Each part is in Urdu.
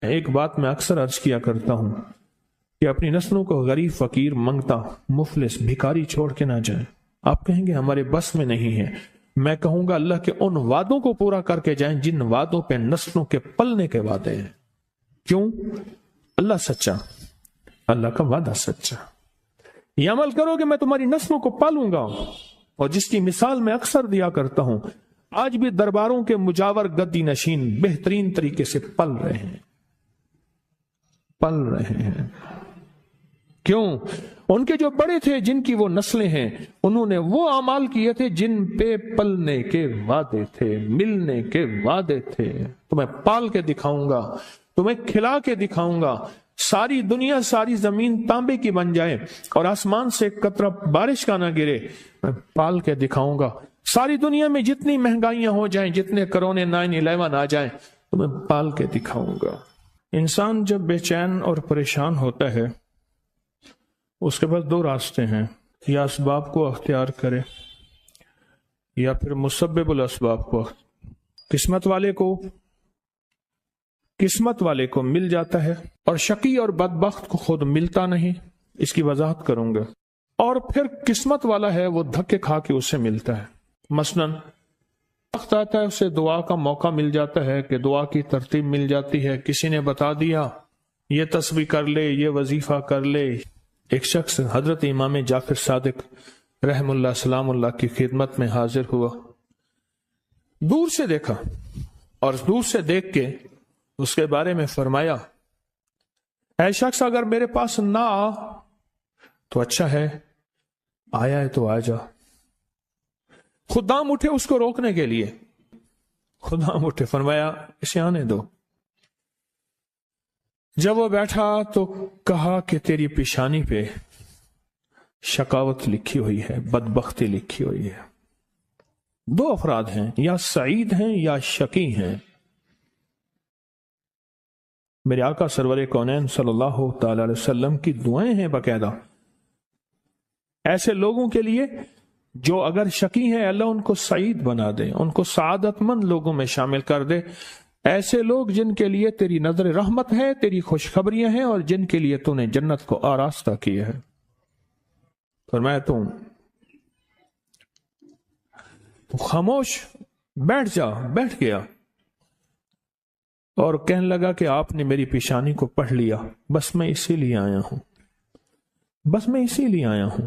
ایک بات میں اکثر عرض کیا کرتا ہوں کہ اپنی نسلوں کو غریب، فقیر، منگتا، مفلس، بھکاری چھوڑ کے نہ جائیں۔ آپ کہیں گے ہمارے بس میں نہیں ہے، میں کہوں گا اللہ کے ان وعدوں کو پورا کر کے جائیں جن وعدوں پہ نسلوں کے پلنے کے وعدے ہیں۔ کیوں؟ اللہ سچا، اللہ کا وعدہ سچا۔ یہ عمل کرو کہ میں تمہاری نسلوں کو پالوں گا، اور جس کی مثال میں اکثر دیا کرتا ہوں، آج بھی درباروں کے مجاور گدی نشین بہترین طریقے سے پل رہے ہیں، پل رہے ہیں۔ کیوں؟ ان کے جو بڑے تھے، جن کی وہ نسلیں ہیں، انہوں نے وہ اعمال کیے تھے جن پہ پلنے کے وعدے تھے، ملنے کے وعدے تھے۔ تمہیں پال کے دکھاؤں گا، تمہیں کھلا کے دکھاؤں گا، ساری دنیا، ساری زمین تانبے کی بن جائے اور آسمان سے ایک قطرہ بارش کا نہ گرے، میں پال کے دکھاؤں گا۔ ساری دنیا میں جتنی مہنگائیاں ہو جائیں، جتنے کرونے 9/11 آ جائیں، تمہیں پال کے دکھاؤں گا۔ انسان جب بے چین اور پریشان ہوتا ہے، اس کے پاس دو راستے ہیں، یا اسباب کو اختیار کرے یا پھر مسبب الاسباب کو۔ قسمت والے کو مل جاتا ہے، اور شقی اور بدبخت کو خود ملتا نہیں۔ اس کی وضاحت کروں گا۔ اور پھر قسمت والا ہے، وہ دھکے کھا کے اسے ملتا ہے۔ مثلاً وقت آتا ہے، اسے دعا کا موقع مل جاتا ہے کہ دعا کی ترتیب مل جاتی ہے، کسی نے بتا دیا یہ تسبیح کر لے، یہ وظیفہ کر لے۔ ایک شخص حضرت امام جعفر صادق رحم اللہ سلام اللہ کی خدمت میں حاضر ہوا، دور سے دیکھا، اور دور سے دیکھ کے اس کے بارے میں فرمایا، اے شخص، اگر میرے پاس نہ آ تو اچھا ہے، آیا ہے تو آ جا۔ خدام اٹھے اس کو روکنے کے لیے، خدام اٹھے، فرمایا اسے آنے دو۔ جب وہ بیٹھا تو کہا کہ تیری پیشانی پہ شقاوت لکھی ہوئی ہے، بدبختی لکھی ہوئی ہے۔ دو افراد ہیں، یا سعید ہیں یا شقی ہیں۔ میرے آقا سرور کونین صلی اللہ تعالی علیہ وسلم کی دعائیں ہیں باقاعدہ ایسے لوگوں کے لیے جو اگر شقی ہیں، اللہ ان کو سعید بنا دے، ان کو سعادت مند لوگوں میں شامل کر دے۔ ایسے لوگ جن کے لیے تیری نظر رحمت ہے، تیری خوشخبریاں ہیں، اور جن کے لیے تو نے جنت کو آراستہ کیا ہے۔ فرمایا تو خاموش بیٹھ جا، بیٹھ گیا، اور کہنے لگا کہ آپ نے میری پیشانی کو پڑھ لیا، بس میں اسی لیے آیا ہوں، بس میں اسی لیے آیا ہوں،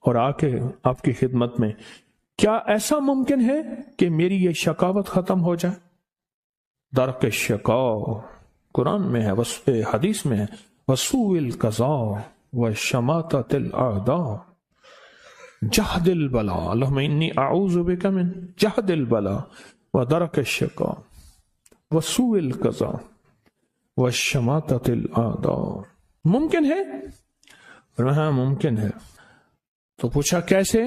اور آ کے آپ کی خدمت میں۔ کیا ایسا ممکن ہے کہ میری یہ شقاوت ختم ہو جائے؟ درک الشقاء قرآن میں ہے، حدیث میں ہے، وسوء القضاء وشماتۃ الاعداء جہد البلاء، اللہم انی اعوذ بک من جہد البلاء ودرک الشقاء وسوء القضاء وشماتۃ الاعداء۔ ممکن ہے؟ ہاں ممکن ہے۔ تو پوچھا کیسے؟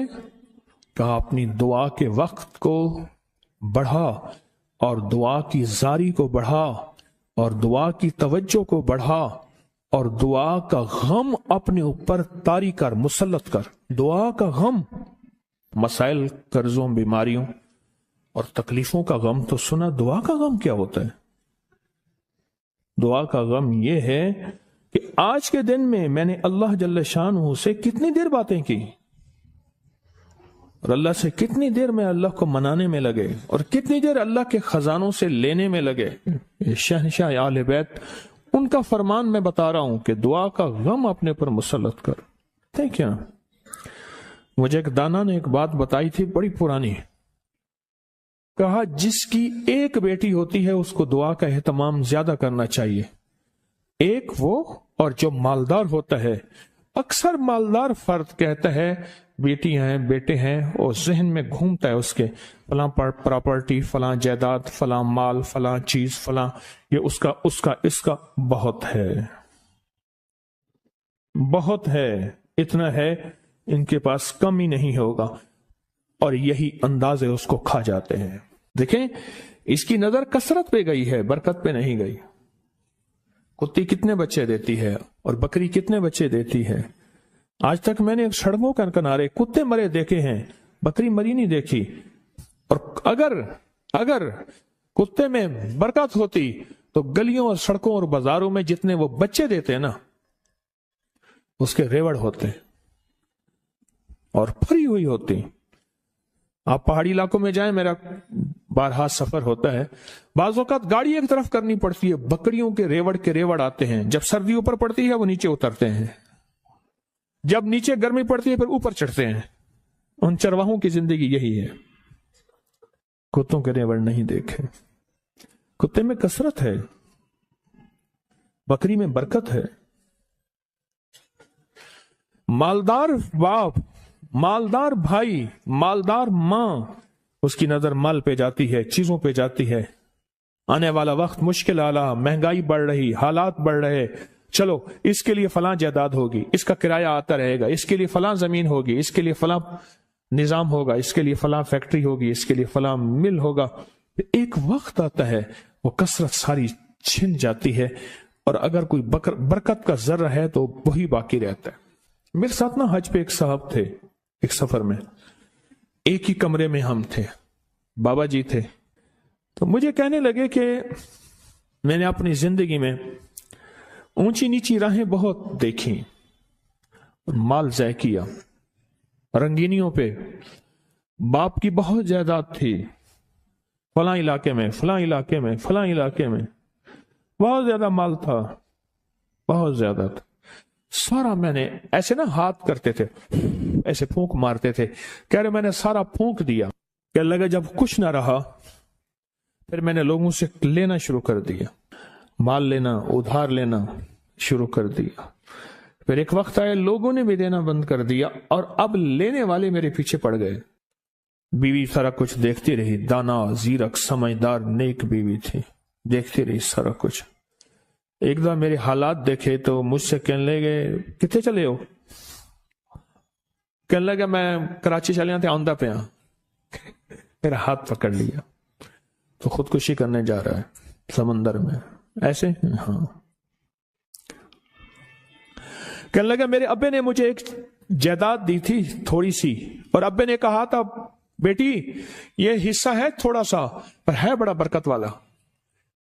کہا اپنی دعا کے وقت کو بڑھا، اور دعا کی زاری کو بڑھا، اور دعا کی توجہ کو بڑھا، اور دعا کا غم اپنے اوپر طاری کر، مسلط کر۔ دعا کا غم، مسائل، قرضوں، بیماریوں اور تکلیفوں کا غم تو سنا، دعا کا غم کیا ہوتا ہے؟ دعا کا غم یہ ہے کہ آج کے دن میں نے اللہ جل شانہ سے کتنی دیر باتیں کی، اور اللہ سے کتنی دیر میں اللہ کو منانے میں لگے، اور کتنی دیر اللہ کے خزانوں سے لینے میں لگے۔ شہنشاہ آل بیت، ان کا فرمان میں بتا رہا ہوں کہ دعا کا غم اپنے پر مسلط کر۔ کیا مجھے ایک دانا نے ایک بات بتائی تھی، بڑی پرانی۔ کہا جس کی ایک بیٹی ہوتی ہے اس کو دعا کا اہتمام زیادہ کرنا چاہیے۔ ایک وہ، اور جو مالدار ہوتا ہے، اکثر مالدار فرد کہتا ہے بیٹی ہیں، بیٹے ہیں، اور ذہن میں گھومتا ہے اس کے فلاں پراپرٹی، فلاں جائیداد، فلاں مال، فلاں چیز، فلاں یہ اس کا بہت ہے، بہت ہے، اتنا ہے، ان کے پاس کم ہی نہیں ہوگا، اور یہی انداز ہے، اس کو کھا جاتے ہیں۔ دیکھیں اس کی نظر کثرت پہ گئی ہے، برکت پہ نہیں گئی۔ کتی کتنے بچے دیتی ہے اور بکری کتنے بچے دیتی ہے؟ آج تک میں نے سڑکوں کے کنارے کتے مرے دیکھے ہیں، بکری مری نہیں دیکھی۔ اور اگر کتے میں برکت ہوتی تو گلیوں اور سڑکوں اور بازاروں میں جتنے وہ بچے دیتے ہیں نا، اس کے ریوڑ ہوتے ہیں اور پھری ہوئی ہوتی. آپ پہاڑی علاقوں میں جائیں، میرا بارہا سفر ہوتا ہے، بعض اوقات گاڑی ایک طرف کرنی پڑتی ہے، بکریوں کے ریوڑ آتے ہیں. جب سردی اوپر پڑتی ہے وہ نیچے اترتے ہیں، جب نیچے گرمی پڑتی ہے پھر اوپر چڑھتے ہیں. ان چرواہوں کی زندگی یہی ہے. کتوں کے ریوڑ نہیں دیکھے. کتے میں کثرت ہے، بکری میں برکت ہے. مالدار باپ، مالدار بھائی، مالدار ماں، اس کی نظر مال پہ جاتی ہے، چیزوں پہ جاتی ہے. آنے والا وقت مشکل آلا، مہنگائی بڑھ رہی، حالات بڑھ رہے، چلو اس کے لیے فلاں جائیداد ہوگی، اس کا کرایہ آتا رہے گا، اس کے لیے فلاں زمین ہوگی، اس کے لیے فلاں نظام ہوگا، اس کے لیے فلاں فیکٹری ہوگی، اس کے لیے فلاں مل ہوگا. ایک وقت آتا ہے وہ کثرت ساری چھن جاتی ہے، اور اگر کوئی برکت کا ذرہ ہے تو وہی باقی رہتا ہے. میرے ساتھ نا حج پہ ایک صاحب تھے، ایک سفر میں ایک ہی کمرے میں ہم تھے، بابا جی تھے. تو مجھے کہنے لگے کہ میں نے اپنی زندگی میں اونچی نیچی راہیں بہت دیکھی، مال ضائع کیا، رنگینیوں پہ. باپ کی بہت جائیداد تھی، فلاں علاقے میں، فلاں علاقے میں، فلاں علاقے میں بہت زیادہ مال تھا، بہت زیادہ تھا. سارا میں نے ایسے نا ہاتھ کرتے تھے، ایسے پھونک مارتے تھے، کہہ رہے میں نے سارا پھونک دیا. کہ لگا جب کچھ نہ رہا پھر میں نے لوگوں سے لینا شروع کر دیا، مال لینا، ادھار لینا شروع کر دیا. پھر ایک وقت آیا لوگوں نے بھی دینا بند کر دیا، اور اب لینے والے میرے پیچھے پڑ گئے. بیوی سارا کچھ دیکھتی رہی، دانا، زیرک، سمجھدار، نیک بیوی تھی، دیکھتی رہی سارا کچھ. ایک دم میرے حالات دیکھے تو مجھ سے کہنے لگے کتنے چلے ہو؟ کہنے لگا میں کراچی چلے آتے آندہ پہ ہاں. میرا ہاتھ پکڑ لیا تو خودکشی کرنے جا رہا ہے سمندر میں ایسے. ہاں. کہنے لگا میرے ابے نے مجھے ایک جائیداد دی تھی تھوڑی سی، اور ابے نے کہا تھا بیٹی یہ حصہ ہے تھوڑا سا پر ہے بڑا برکت والا،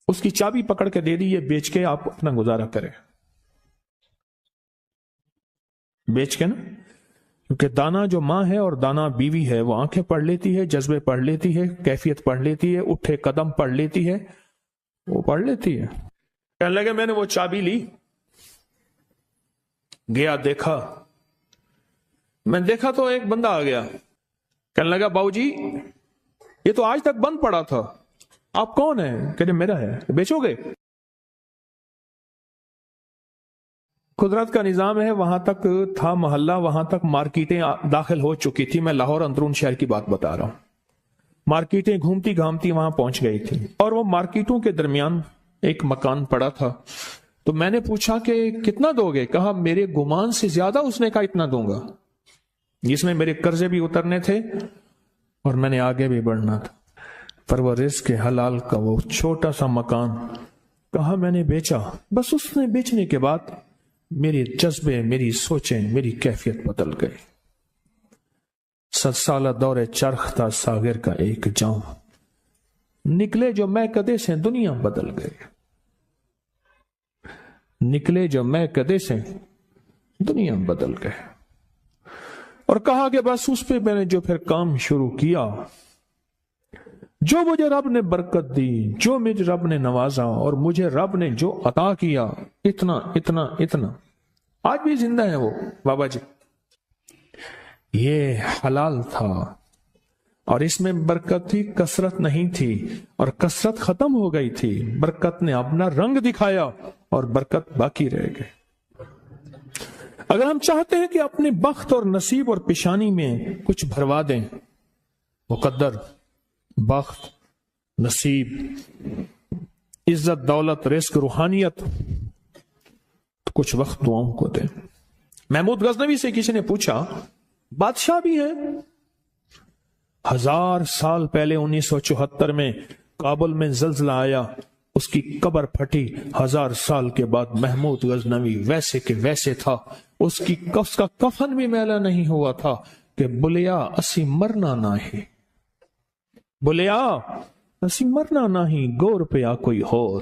اس کی چابی پکڑ کے دے دی، یہ بیچ کے آپ اپنا گزارا کریں. بیچ کے نا، کیونکہ دانا جو ماں ہے اور دانا بیوی ہے وہ آنکھیں پڑھ لیتی ہے، جذبے پڑھ لیتی ہے، کیفیت پڑھ لیتی ہے، اٹھے قدم پڑھ لیتی ہے، وہ پڑھ لیتی ہے. کہنے لگے میں نے وہ چابی لی، گیا دیکھا، میں دیکھا تو ایک بندہ آ گیا. کہنے لگا باؤ جی یہ تو آج تک بند پڑا تھا، آپ کون ہیں؟ کہ میرا ہے، بیچو گے؟ قدرت کا نظام ہے، وہاں تک تھا محلہ، وہاں تک مارکیٹیں داخل ہو چکی تھی. میں لاہور اندرون شہر کی بات بتا رہا ہوں. مارکیٹیں گھومتی گھامتی وہاں پہنچ گئی تھی، اور وہ مارکیٹوں کے درمیان ایک مکان پڑا تھا. تو میں نے پوچھا کہ کتنا دو گے؟ کہا میرے گمان سے زیادہ. اس نے کہا اتنا دوں گا، جس میں میرے قرضے بھی اترنے تھے اور میں نے آگے بھی بڑھنا تھا. پر وہ رزق حلال کا وہ چھوٹا سا مکان کہا میں نے بیچا. بس اس نے بیچنے کے بعد میرے جذبے، میری سوچیں، میری کیفیت بدل گئی. 7 سالہ دور چرخ تھا ساغر کا ایک جام، نکلے جو میں کدے سے دنیا بدل گئے. نکلے جو میں کدے سے دنیا بدل گئے. اور کہا کہ بس اس پہ میں نے جو پھر کام شروع کیا، جو مجھے رب نے برکت دی، جو مجھے رب نے نوازا، اور مجھے رب نے جو عطا کیا، اتنا اتنا اتنا. آج بھی زندہ ہے وہ بابا جی. یہ حلال تھا اور اس میں برکت تھی، کثرت نہیں تھی، اور کثرت ختم ہو گئی تھی. برکت نے اپنا رنگ دکھایا اور برکت باقی رہ گئی. اگر ہم چاہتے ہیں کہ اپنے بخت اور نصیب اور پیشانی میں کچھ بھروا دیں، مقدر، بخت، نصیب، عزت، دولت، رزق، روحانیت، تو کچھ وقت دعاؤں کو دیں. محمود غزنوی سے کسی نے پوچھا بادشاہ بھی ہے. 1000 سال پہلے 1974 میں کابل میں زلزلہ آیا، اس کی قبر پھٹی. 1000 سال کے بعد محمود غزنوی ویسے کہ ویسے تھا. اس کا کفن بھی میلا نہیں ہوا تھا کہ بلیا اسی مرنا نہ ہی، بلیا اسی مرنا نہ ہی، گور پہ آ کوئی ہور.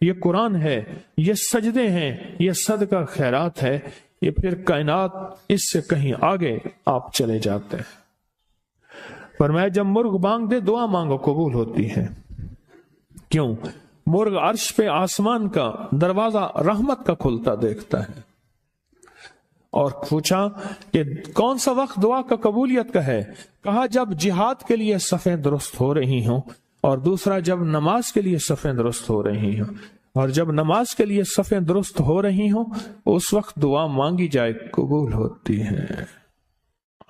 یہ قرآن ہے، یہ سجدے ہیں، یہ صدقہ خیرات ہے، یہ پھر کائنات اس سے کہیں آگے آپ چلے جاتے ہیں۔ فرمایا جب مرغ بانگ دے دعا مانگو قبول ہوتی ہے۔ کیوں؟ مرغ عرش پہ آسمان کا دروازہ رحمت کا کھلتا دیکھتا ہے۔ اور پوچھا کہ کون سا وقت دعا کا قبولیت کا ہے؟ کہا جب جہاد کے لیے صفیں درست ہو رہی ہوں، اور دوسرا جب نماز کے لیے صفیں درست ہو رہی ہوں، اور جب نماز کے لیے صفیں درست ہو رہی ہوں اس وقت دعا مانگی جائے قبول ہوتی ہے۔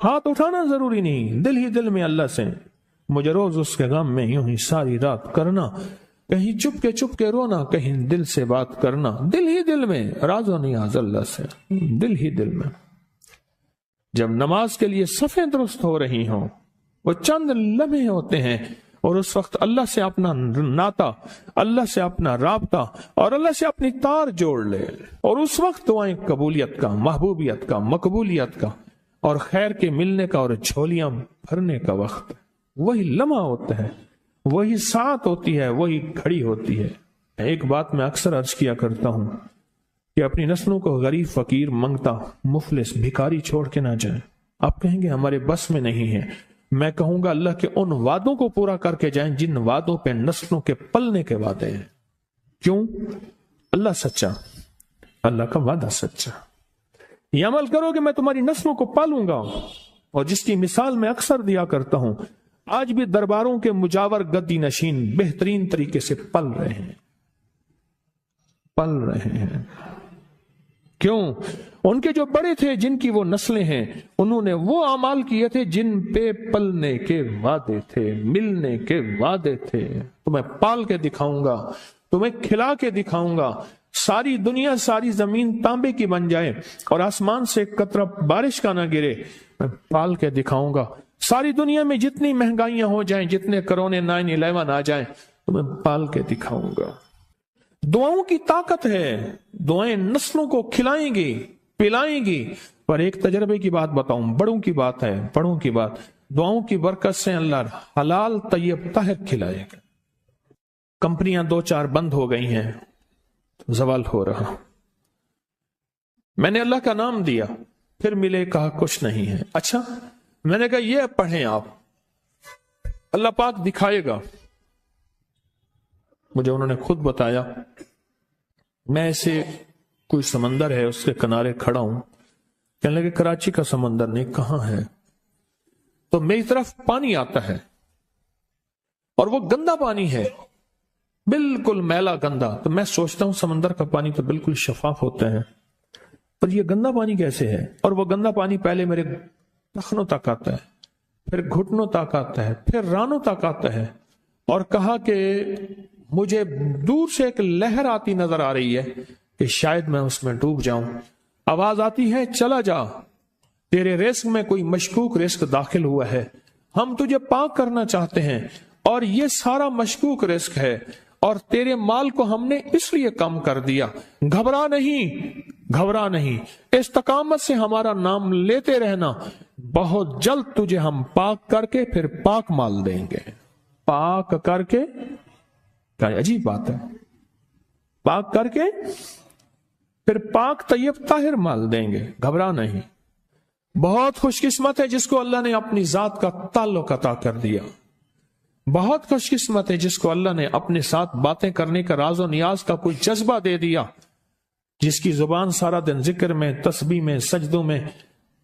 ہاتھ اٹھانا ضروری نہیں، دل ہی دل میں اللہ سے مجھے روز اس کے غم میں یوں ہی ساری رات کرنا، کہیں چپ کے رونا، کہیں دل سے بات کرنا، دل ہی دل میں راز و نیاز اللہ سے، دل ہی دل میں۔ جب نماز کے لیے صفیں درست ہو رہی ہوں، وہ چند لمحے ہوتے ہیں، اور اس وقت اللہ سے اپنا ناتا، اللہ سے اپنا رابطہ اور اللہ سے اپنی تار جوڑ لے، اور اس وقت دعائیں قبولیت کا، محبوبیت کا، مقبولیت کا اور خیر کے ملنے کا اور جھولیاں بھرنے کا وقت، وہی لمحہ ہوتا ہے، وہی ساعت ہوتی ہے، وہی گھڑی ہوتی ہے۔ ایک بات میں اکثر عرض کیا کرتا ہوں کہ اپنی نسلوں کو غریب، فقیر، منگتا، مفلس، بھکاری چھوڑ کے نہ جائیں۔ آپ کہیں گے ہمارے بس میں نہیں ہے، میں کہوں گا اللہ کے ان وعدوں کو پورا کر کے جائیں جن وعدوں پہ نسلوں کے پلنے کے وعدے ہیں۔ کیوں؟ اللہ سچا، اللہ کا وعدہ سچا۔ یہ عمل کرو کہ میں تمہاری نسلوں کو پالوں گا، اور جس کی مثال میں اکثر دیا کرتا ہوں، آج بھی درباروں کے مجاور گدی نشین بہترین طریقے سے پل رہے ہیں، پل رہے ہیں۔ کیوں؟ ان کے جو بڑے تھے، جن کی وہ نسلیں ہیں، انہوں نے وہ اعمال کیے تھے جن پہ پلنے کے وعدے تھے، ملنے کے وعدے تھے۔ تمہیں پال کے دکھاؤں گا، تمہیں کھلا کے دکھاؤں گا، ساری دنیا، ساری زمین تانبے کی بن جائے اور آسمان سے ایک قطرہ بارش کا نہ گرے، میں پال کے دکھاؤں گا۔ ساری دنیا میں جتنی مہنگائیاں ہو جائیں، جتنے کرونے 9/11 آ جائیں، تمہیں پال کے دکھاؤں گا۔ دعاؤں کی طاقت ہے، دعائیں نسلوں کو کھلائیں گی، پلائیں گی۔ پر ایک تجربے کی بات بتاؤں، بڑوں کی بات ہے، بڑوں کی بات، دعاؤں کی برکت سے اللہ حلال طیب طاہر کھلائے گا۔ کمپنیاں 2-4 بند ہو گئی ہیں، زوال ہو رہا، میں نے اللہ کا نام دیا، پھر ملے، کہا کچھ نہیں ہے۔ اچھا، میں نے کہا یہ پڑھیں آپ، اللہ پاک دکھائے گا۔ مجھے انہوں نے خود بتایا، میں ایسے کوئی سمندر ہے اس کے کنارے کھڑا ہوں، کہنے لگے کراچی کا سمندر نہیں، کہاں ہے؟ تو میری طرف پانی آتا ہے اور وہ گندا پانی ہے، بالکل میلا گندا۔ تو میں سوچتا ہوں سمندر کا پانی تو بالکل شفاف ہوتا ہے، پر یہ گندا پانی کیسے ہے؟ اور وہ گندا پانی پہلے میرے ٹخنوں تک آتا ہے، پھر گھٹنوں تک آتا ہے، پھر رانوں تک آتا ہے۔ اور کہا کہ مجھے دور سے ایک لہر آتی نظر آ رہی ہے کہ شاید میں اس میں ڈوب جاؤں۔ آواز آتی ہے چلا جا، تیرے رزق میں کوئی مشکوک رزق داخل ہوا ہے، ہم تجھے پاک کرنا چاہتے ہیں، اور یہ سارا مشکوک رزق ہے، اور تیرے مال کو ہم نے اس لیے کم کر دیا۔ گھبرا نہیں، گھبرا نہیں، استقامت سے ہمارا نام لیتے رہنا، بہت جلد تجھے ہم پاک کر کے پھر پاک مال دیں گے۔ پاک کر کے، کیا عجیب بات ہے، پاک کر کے پھر پاک طیب طاہر مال دیں گے، گھبرا نہیں۔ بہت خوش قسمت ہے جس کو اللہ نے اپنی ذات کا تعلق عطا کر دیا، بہت خوش قسمت ہے جس کو اللہ نے اپنے ساتھ باتیں کرنے کا، راز و نیاز کا کوئی جذبہ دے دیا، جس کی زبان سارا دن ذکر میں، تسبیح میں، سجدوں میں،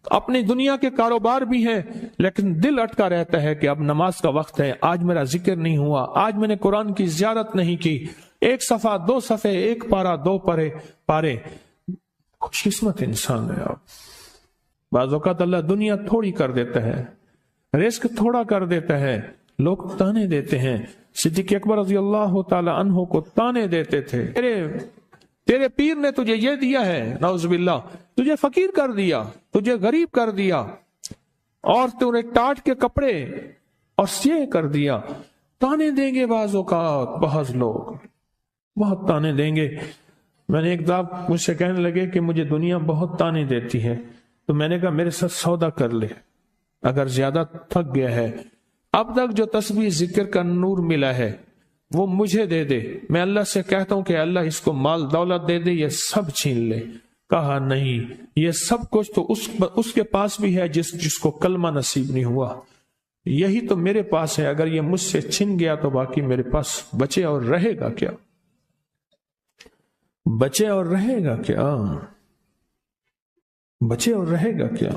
اپنی دنیا کے کاروبار بھی ہیں، لیکن دل اٹکا رہتا ہے کہ اب نماز کا وقت ہے، آج میرا ذکر نہیں ہوا، آج میں نے قرآن کی زیارت نہیں کی، 1 صفحہ 2 صفحے، 1 پارہ 2 پارے۔ خوش قسمت انسان ہے آپ۔ بعض اوقات اللہ دنیا تھوڑی کر دیتا ہے، رزق تھوڑا کر دیتا ہے، لوگ تانے دیتے ہیں۔ صدیق اکبر رضی اللہ تعالی عنہ کو تانے دیتے تھے، تیرے پیر نے تجھے یہ دیا ہے، نعوذ باللہ، تجھے فقیر کر دیا، تجھے غریب کر دیا، اور تُونے ٹاٹ کے کپڑے اور یہ کر دیا۔ تانے دیں گے بعض اوقات، بعض لوگ بہت تانے دیں گے۔ میں نے ایک دفعہ مجھ سے کہنے لگے کہ مجھے دنیا بہت تانے دیتی ہے، تو میں نے کہا میرے ساتھ سودا کر لے، اگر زیادہ تھک گیا ہے، اب تک جو تسبیح ذکر کا نور ملا ہے، وہ مجھے دے دے، میں اللہ سے کہتا ہوں کہ اللہ اس کو مال دولت دے دے، یہ سب چھین لے۔ کہا نہیں، یہ سب کچھ تو اس کے پاس بھی ہے جس کو کلمہ نصیب نہیں ہوا، یہی تو میرے پاس ہے، اگر یہ مجھ سے چھن گیا تو باقی میرے پاس بچے اور رہے گا کیا؟ بچے اور رہے گا کیا؟ بچے اور رہے گا کیا؟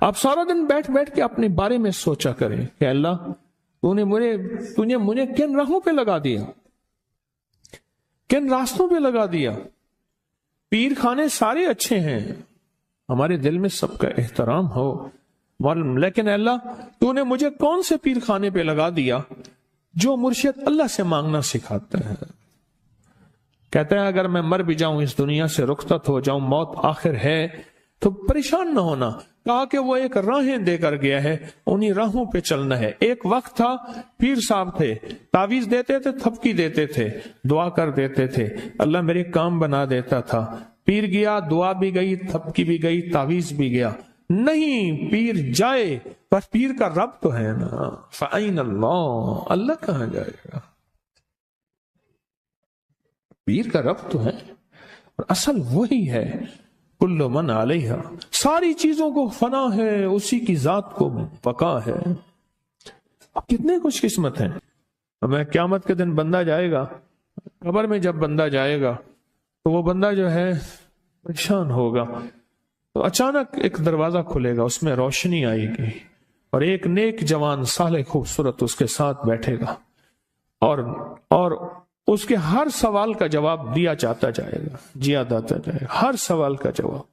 آپ سارا دن بیٹھ بیٹھ کے اپنے بارے میں سوچا کریں کہ اللہ تو نے مجھے کن راہوں پہ لگا دیا، کن راستوں پہ لگا دیا۔ پیر خانے سارے اچھے ہیں، ہمارے دل میں سب کا احترام ہو، لیکن اللہ تو نے مجھے کون سے پیر خانے پہ لگا دیا جو مرشد اللہ سے مانگنا سکھاتا ہے؟ کہتا ہے اگر میں مر بھی جاؤں، اس دنیا سے رخصت ہو جاؤں، موت آخر ہے، تو پریشان نہ ہونا۔ کہا کہ وہ ایک راہیں دے کر گیا ہے، انہی راہوں پہ چلنا ہے۔ ایک وقت تھا پیر صاحب تھے، تعویذ دیتے تھے، تھپکی دیتے تھے، دعا کر دیتے تھے، اللہ میرے کام بنا دیتا تھا۔ پیر گیا، دعا بھی گئی، تھپکی بھی گئی، تعویذ بھی گیا۔ نہیں، پیر جائے پر پیر کا رب تو ہے نا، فَأَيْنَ اللَّهُ، اللہ کہاں جائے گا؟ پیر کا رب تو ہے، اور اصل وہی ہے۔ کل من علیہا، ساری چیزوں کو فنا ہے، اسی کی ذات کو بقا ہے۔ اب کتنے خوش قسمت ہیں۔ میں قیامت کے دن بندہ جائے گا قبر میں، جب بندہ جائے گا تو وہ بندہ جو ہے پریشان ہوگا، تو اچانک ایک دروازہ کھلے گا، اس میں روشنی آئے گی، اور ایک نیک جوان صالح خوبصورت اس کے ساتھ بیٹھے گا، اور اس کے ہر سوال کا جواب دیا جاتا جائے گا، جیا جاتا جائے گا، ہر سوال کا جواب،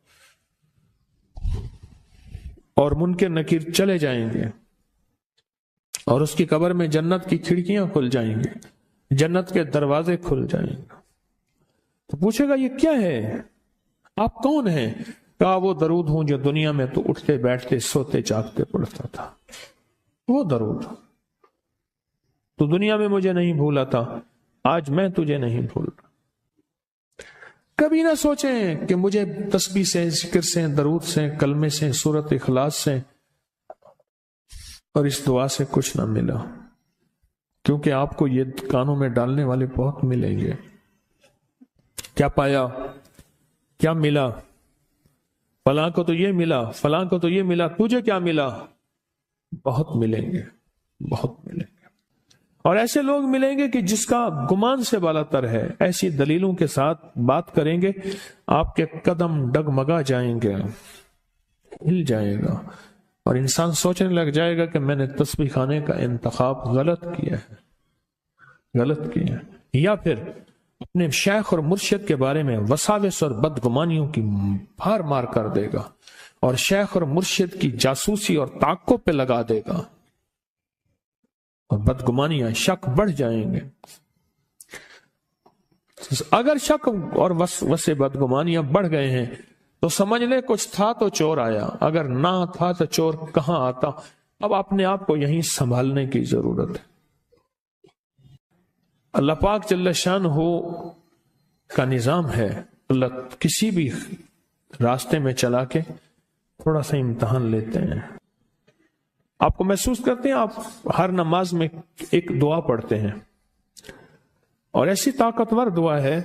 اور منکر نکیر چلے جائیں گے، اور اس کی قبر میں جنت کی کھڑکیاں کھل جائیں گے، جنت کے دروازے کھل جائیں گے۔ تو پوچھے گا یہ کیا ہے، آپ کون ہیں؟ کہا وہ درود ہوں جو دنیا میں تو اٹھتے بیٹھتے سوتے جاگتے پڑھتا تھا، وہ درود۔ تو دنیا میں مجھے نہیں بھولا تھا، آج میں تجھے نہیں بھول رہا۔ کبھی نہ سوچیں کہ مجھے تسبیح سے، ذکر سے، درود سے، کلمے سے، سورت اخلاص سے اور اس دعا سے کچھ نہ ملا، کیونکہ آپ کو یہ کانوں میں ڈالنے والے بہت ملیں گے۔ کیا پایا، کیا ملا، فلاں کو تو یہ ملا، فلاں کو تو یہ ملا، تجھے کیا ملا؟ بہت ملیں گے، بہت ملیں گے، اور ایسے لوگ ملیں گے کہ جس کا گمان سے بالا تر ہے، ایسی دلیلوں کے ساتھ بات کریں گے، آپ کے قدم ڈگمگا جائیں گے، ہل جائے گا، اور انسان سوچنے لگ جائے گا کہ میں نے تسبیح خانے کا انتخاب غلط کیا ہے، غلط کیا ہے، یا پھر اپنے شیخ اور مرشد کے بارے میں وساوس اور بدگمانیوں کی بھار مار کر دے گا، اور شیخ اور مرشد کی جاسوسی اور تعقب پہ لگا دے گا، اور بدگمانیاں، شک بڑھ جائیں گے۔ اگر شک اور وسے بدگمانیاں بڑھ گئے ہیں تو سمجھ لے کچھ تھا تو چور آیا، اگر نہ تھا تو چور کہاں آتا۔ اب اپنے آپ کو یہیں سنبھالنے کی ضرورت ہے۔ اللہ پاک جل شانہ کا نظام ہے، اللہ کسی بھی راستے میں چلا کے تھوڑا سا امتحان لیتے ہیں۔ آپ کو محسوس کرتے ہیں، آپ ہر نماز میں ایک دعا پڑھتے ہیں، اور ایسی طاقتور دعا ہے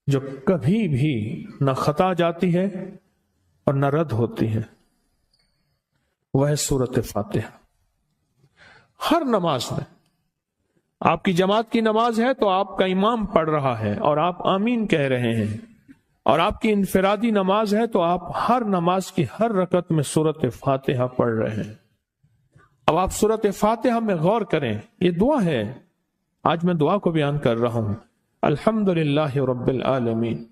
جو کبھی بھی نہ خطا جاتی ہے اور نہ رد ہوتی ہے، وہ ہے سورۃ فاتحہ۔ ہر نماز میں، آپ کی جماعت کی نماز ہے تو آپ کا امام پڑھ رہا ہے اور آپ آمین کہہ رہے ہیں، اور آپ کی انفرادی نماز ہے تو آپ ہر نماز کی ہر رکعت میں سورۃ فاتحہ پڑھ رہے ہیں۔ اب آپ سورۃ فاتحہ میں غور کریں، یہ دعا ہے، آج میں دعا کو بیان کر رہا ہوں۔ الحمدللہ رب العالمین،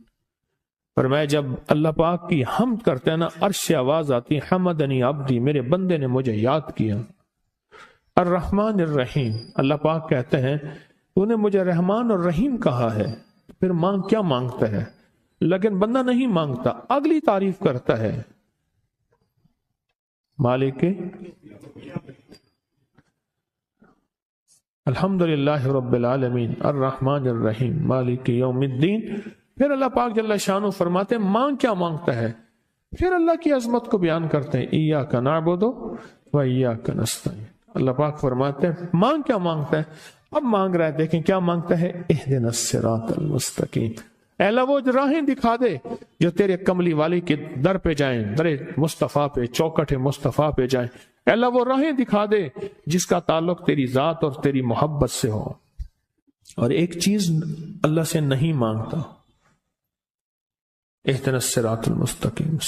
فرمایا جب اللہ پاک کی حمد کرتے ہیں نا، عرش سے آواز آتی ہے، حمدنی عبدی، میرے بندے نے مجھے یاد کیا۔ الرحمن الرحیم، اللہ پاک کہتے ہیں تو نے مجھے رحمان اور رحیم کہا ہے، پھر کیا مانگتا ہے؟ لیکن بندہ نہیں مانگتا، اگلی تعریف کرتا ہے، مالک الحمدللہ رب العالمین الرحمن الرحیم مالک یوم الدین۔ پھر اللہ پاک جل شانہ فرماتے ہیں مانگ کیا مانگتا ہے، پھر اللہ کی عظمت کو بیان کرتے ہیں، ایاک نعبد و ایاک نستعین، اللہ پاک فرماتے ہیں مانگ کیا مانگتا ہے؟ اب مانگ رہا ہے، دیکھیں کیا مانگتا ہے، اہدنا الصراط المستقیم، اے اللہ وہ راہیں دکھا دے جو تیرے کملی والی کے در پہ جائیں، در مصطفیٰ پہ، چوکٹ مصطفیٰ پہ جائیں، اے اللہ وہ راہیں دکھا دے جس کا تعلق تیری ذات اور تیری محبت سے ہو۔ اور ایک چیز اللہ سے نہیں مانگتا، اہدنا الصراط المستقیم۔